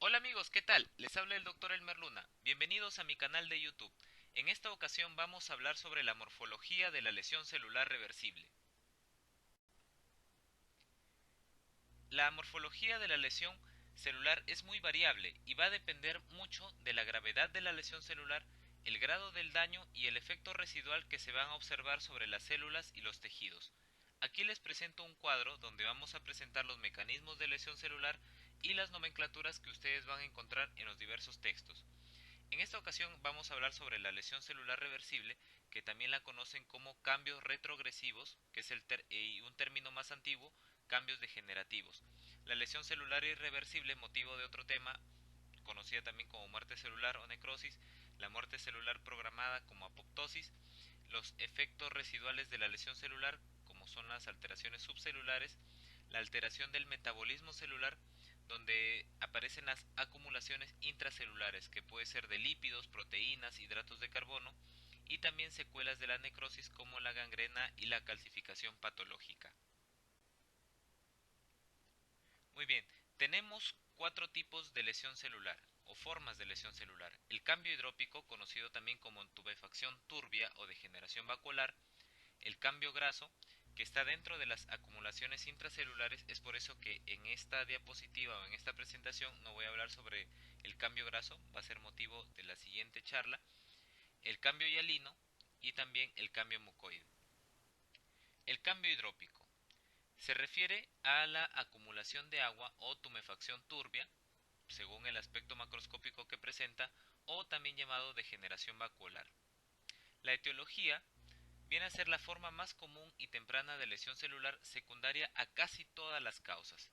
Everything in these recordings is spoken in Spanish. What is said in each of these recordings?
Hola amigos, ¿qué tal? Les habla el Dr. Elmer Luna. Bienvenidos a mi canal de YouTube. En esta ocasión vamos a hablar sobre la morfología de la lesión celular reversible. La morfología de la lesión celular es muy variable y va a depender mucho de la gravedad de la lesión celular, el grado del daño y el efecto residual que se van a observar sobre las células y los tejidos. Aquí les presento un cuadro donde vamos a presentar los mecanismos de lesión celular y las nomenclaturas que ustedes van a encontrar en los diversos textos. En esta ocasión vamos a hablar sobre la lesión celular reversible, que también la conocen como cambios retrogresivos, que es un término más antiguo, cambios degenerativos. La lesión celular irreversible, motivo de otro tema, conocida también como muerte celular o necrosis, la muerte celular programada como apoptosis, los efectos residuales de la lesión celular, como son las alteraciones subcelulares, la alteración del metabolismo celular, donde aparecen las acumulaciones intracelulares, que puede ser de lípidos, proteínas, hidratos de carbono, y también secuelas de la necrosis como la gangrena y la calcificación patológica. Muy bien, tenemos cuatro tipos de lesión celular o formas de lesión celular. El cambio hidrópico, conocido también como tubefacción turbia o degeneración vacuolar, el cambio graso, que está dentro de las acumulaciones intracelulares. Es por eso que en esta diapositiva o en esta presentación no voy a hablar sobre el cambio graso, va a ser motivo de la siguiente charla, el cambio hialino y también el cambio mucoide. El cambio hidrópico se refiere a la acumulación de agua o tumefacción turbia, según el aspecto macroscópico que presenta, o también llamado degeneración vacuolar. La etiología viene a ser la forma más común y temprana de lesión celular secundaria a casi todas las causas.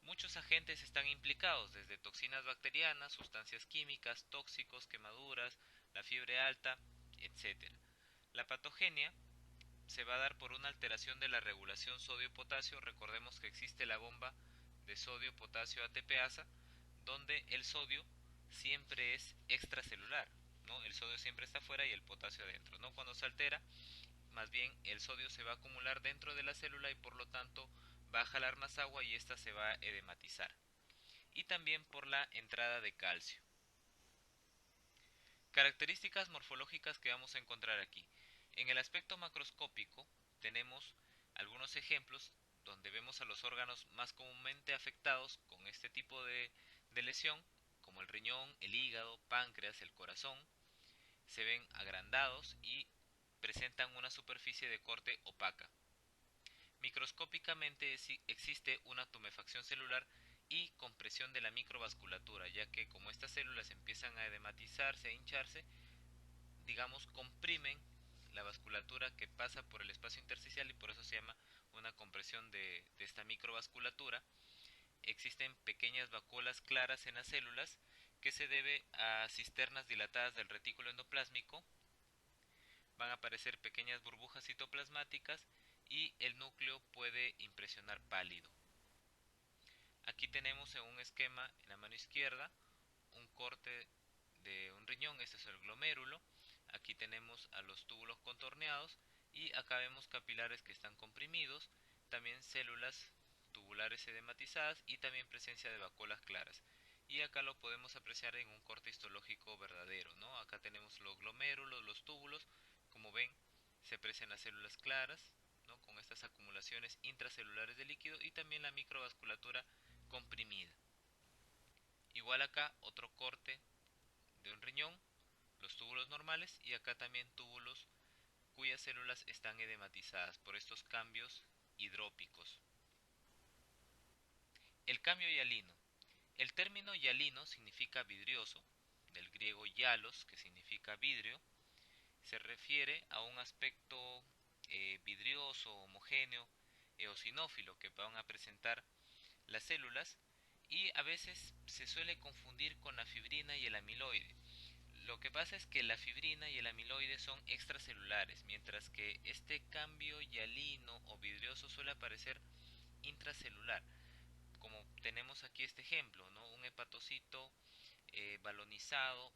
Muchos agentes están implicados, desde toxinas bacterianas, sustancias químicas, tóxicos, quemaduras, la fiebre alta, etc. La patogenia se va a dar por una alteración de la regulación sodio-potasio. Recordemos que existe la bomba de sodio-potasio ATPasa, donde el sodio siempre es extracelular, ¿no? El sodio siempre está afuera y el potasio adentro, ¿no? Cuando se altera, más bien el sodio se va a acumular dentro de la célula y por lo tanto va a jalar más agua y ésta se va a edematizar. Y también por la entrada de calcio. Características morfológicas que vamos a encontrar aquí. En el aspecto macroscópico tenemos algunos ejemplos donde vemos a los órganos más comúnmente afectados con este tipo de lesión, como el riñón, el hígado, páncreas, el corazón. Se ven agrandados y presentan una superficie de corte opaca. Microscópicamente existe una tumefacción celular y compresión de la microvasculatura, ya que como estas células empiezan a edematizarse, a hincharse, digamos, comprimen la vasculatura que pasa por el espacio intersticial y por eso se llama una compresión de esta microvasculatura. Existen pequeñas vacuolas claras en las células que se debe a cisternas dilatadas del retículo endoplásmico. Van a aparecer pequeñas burbujas citoplasmáticas y el núcleo puede impresionar pálido. Aquí tenemos en un esquema en la mano izquierda un corte de un riñón, este es el glomérulo. Aquí tenemos a los túbulos contorneados y acá vemos capilares que están comprimidos, también células tubulares edematizadas y también presencia de vacuolas claras. Y acá lo podemos apreciar en un corte histológico verdadero, ¿no? Acá tenemos los glomérulos, los túbulos, como ven se aprecian las células claras, ¿no? Con estas acumulaciones intracelulares de líquido y también la microvasculatura comprimida. Igual acá otro corte de un riñón, los túbulos normales y acá también túbulos cuyas células están edematizadas por estos cambios hidrópicos. El cambio hialino. El término hialino significa vidrioso, del griego hialos, que significa vidrio. Se refiere a un aspecto vidrioso, homogéneo, eosinófilo que van a presentar las células y a veces se suele confundir con la fibrina y el amiloide. Lo que pasa es que la fibrina y el amiloide son extracelulares, mientras que este cambio hialino o vidrioso suele aparecer intracelular, como tenemos aquí este ejemplo, ¿no? Un hepatocito balonizado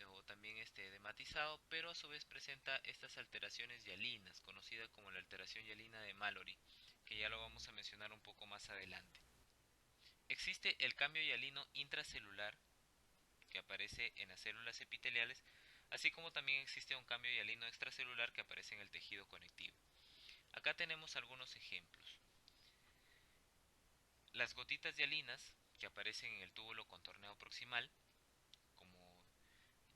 o también edematizado, pero a su vez presenta estas alteraciones hialinas, conocida como la alteración hialina de Mallory, que ya lo vamos a mencionar un poco más adelante. Existe el cambio hialino intracelular que aparece en las células epiteliales, así como también existe un cambio hialino extracelular que aparece en el tejido conectivo. Acá tenemos algunos ejemplos. Las gotitas hialinas que aparecen en el túbulo contorneo proximal, como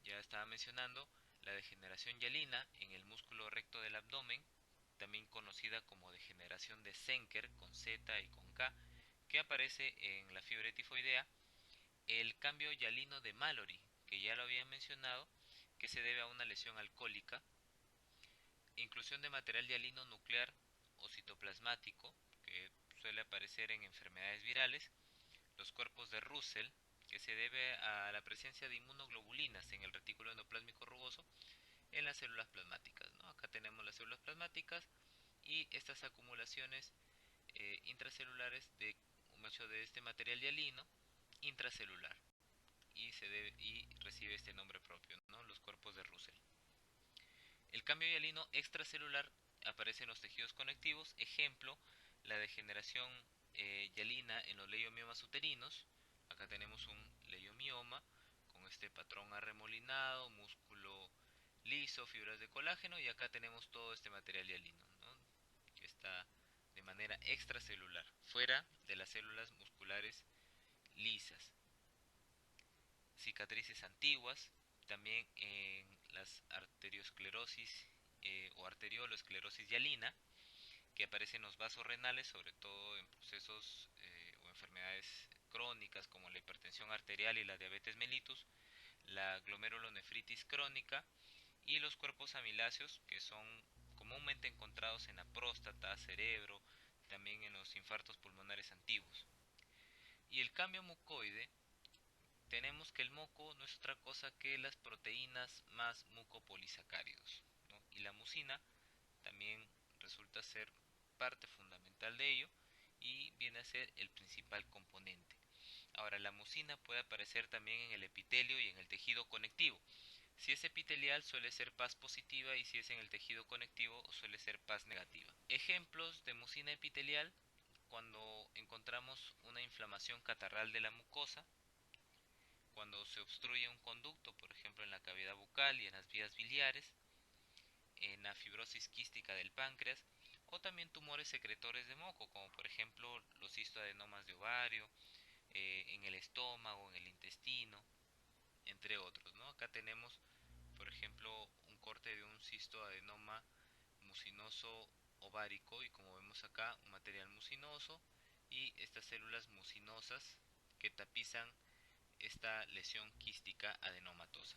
ya estaba mencionando, la degeneración hialina en el músculo recto del abdomen, también conocida como degeneración de Zenker con Z y con K, que aparece en la fiebre tifoidea, el cambio hialino de Mallory, que ya lo había mencionado, que se debe a una lesión alcohólica, inclusión de material hialino nuclear o citoplasmático, que suele aparecer en enfermedades virales, los cuerpos de Russell, que se debe a la presencia de inmunoglobulinas en el retículo endoplásmico rugoso en las células plasmáticas, ¿no? Acá tenemos las células plasmáticas y estas acumulaciones intracelulares de mucho de este material hialino intracelular y recibe este nombre propio, ¿no? Los cuerpos de Russell. El cambio hialino extracelular aparece en los tejidos conectivos, ejemplo, la degeneración hialina en los leiomiomas uterinos. Acá tenemos un leiomioma con este patrón arremolinado, músculo liso, fibras de colágeno, y acá tenemos todo este material hialino, ¿no? Que está de manera extracelular, fuera de las células musculares lisas. Cicatrices antiguas, también en las arteriosclerosis o arterioloesclerosis hialina, que aparece en los vasos renales, sobre todo en procesos o enfermedades crónicas como la hipertensión arterial y la diabetes mellitus, la glomerulonefritis crónica y los cuerpos amiláceos, que son comúnmente encontrados en la próstata, cerebro, también en los infartos pulmonares antiguos. Y el cambio mucoide, tenemos que el moco no es otra cosa que las proteínas más mucopolisacáridos, ¿no? Y la mucina también resulta ser parte fundamental de ello y viene a ser el principal componente. Ahora, la mucina puede aparecer también en el epitelio y en el tejido conectivo. Si es epitelial suele ser paz positiva y si es en el tejido conectivo suele ser paz negativa. Ejemplos de mucina epitelial: cuando encontramos una inflamación catarral de la mucosa, cuando se obstruye un conducto, por ejemplo en la cavidad bucal y en las vías biliares, en la fibrosis quística del páncreas, o también tumores secretores de moco, como por ejemplo los histoadenomas de ovario, en el estómago, en el intestino, entre otros, ¿no? Acá tenemos, por ejemplo, un corte de un cistoadenoma mucinoso ovárico y, como vemos acá, un material mucinoso y estas células mucinosas que tapizan esta lesión quística adenomatosa.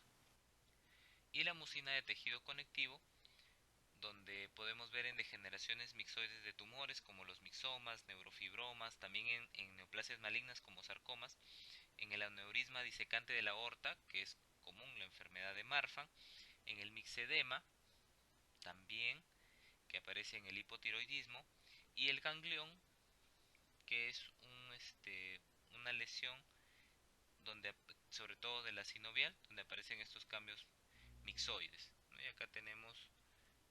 Y la mucina de tejido conectivo, donde podemos ver en degeneraciones mixoides de tumores como los mixomas, neurofibromas, también en neoplasias malignas como sarcomas, en el aneurisma disecante de la aorta, que es común la enfermedad de Marfan, en el mixedema, también, que aparece en el hipotiroidismo, y el ganglión, que es una lesión donde, sobre todo de la sinovial, donde aparecen estos cambios mixoides, ¿no? Y acá tenemos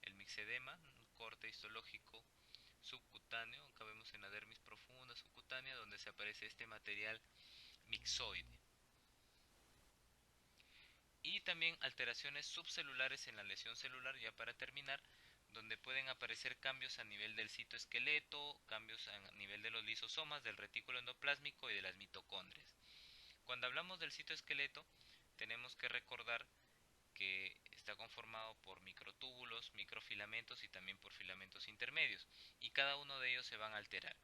el mixedema, un corte histológico subcutáneo, acá vemos en la dermis profunda subcutánea donde se aparece este material mixoide. Y también alteraciones subcelulares en la lesión celular, ya para terminar, donde pueden aparecer cambios a nivel del citoesqueleto, cambios a nivel de los lisosomas, del retículo endoplásmico y de las mitocondrias. Cuando hablamos del citoesqueleto, tenemos que recordar que está conformado por microtúbulos, microfilamentos y también por filamentos intermedios, y cada uno de ellos se van a alterar.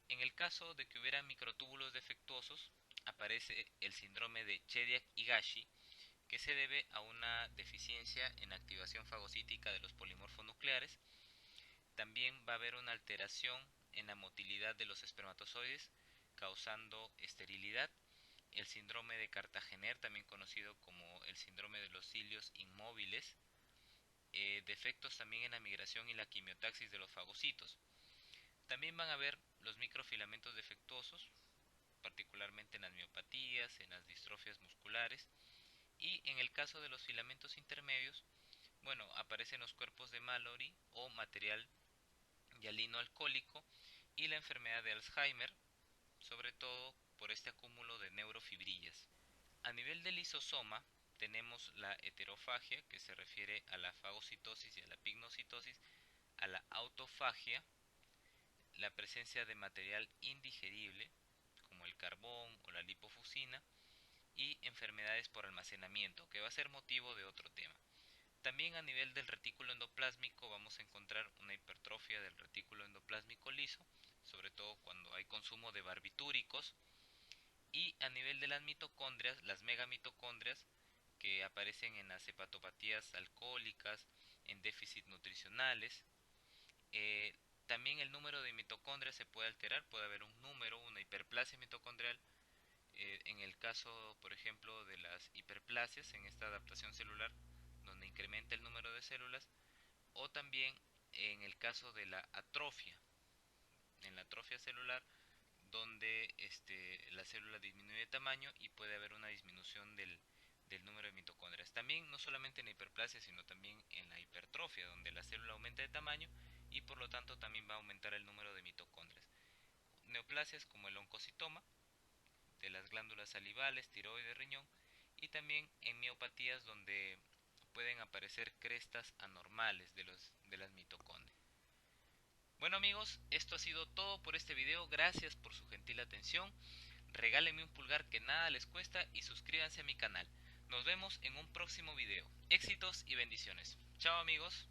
En el caso de que hubiera microtúbulos defectuosos, aparece el síndrome de Chediak-Higashi, que se debe a una deficiencia en activación fagocítica de los polimorfonucleares. También va a haber una alteración en la motilidad de los espermatozoides, causando esterilidad. El síndrome de Cartagener, también conocido como el síndrome de los cilios inmóviles. Defectos también en la migración y la quimiotaxis de los fagocitos. También van a haber los microfilamentos defectuosos, particularmente en las miopatías, en las distrofias musculares. Y en el caso de los filamentos intermedios, bueno, aparecen los cuerpos de Mallory o material hialino alcohólico y la enfermedad de Alzheimer, sobre todo por este acúmulo de neurofibrillas. A nivel del lisosoma tenemos la heterofagia, que se refiere a la fagocitosis y a la pignocitosis, a la autofagia, la presencia de material indigerible como el carbón o la lipofuscina, y enfermedades por almacenamiento, que va a ser motivo de otro tema. También a nivel del retículo endoplásmico vamos a encontrar una hipertrofia del retículo endoplásmico liso, sobre todo cuando hay consumo de barbitúricos, y a nivel de las mitocondrias, las megamitocondrias, que aparecen en las hepatopatías alcohólicas, en déficit nutricionales. Eh, También el número de mitocondrias se puede alterar, puede haber un número, una hiperplasia mitocondrial, en el caso, por ejemplo, de las hiperplasias, en esta adaptación celular, donde incrementa el número de células, o también en el caso de la atrofia, en la atrofia celular, donde la célula disminuye de tamaño y puede haber una disminución del número de mitocondrias. También no solamente en la hiperplasia, sino también en la hipertrofia, donde la célula aumenta de tamaño y por lo tanto también va a aumentar el número de mitocondrias. Neoplasias como el oncocitoma, de las glándulas salivales, tiroides, riñón, y también en miopatías donde pueden aparecer crestas anormales de las mitocondrias. Bueno amigos, esto ha sido todo por este video, gracias por su gentil atención, regálenme un pulgar que nada les cuesta y suscríbanse a mi canal. Nos vemos en un próximo video. Éxitos y bendiciones. Chao amigos.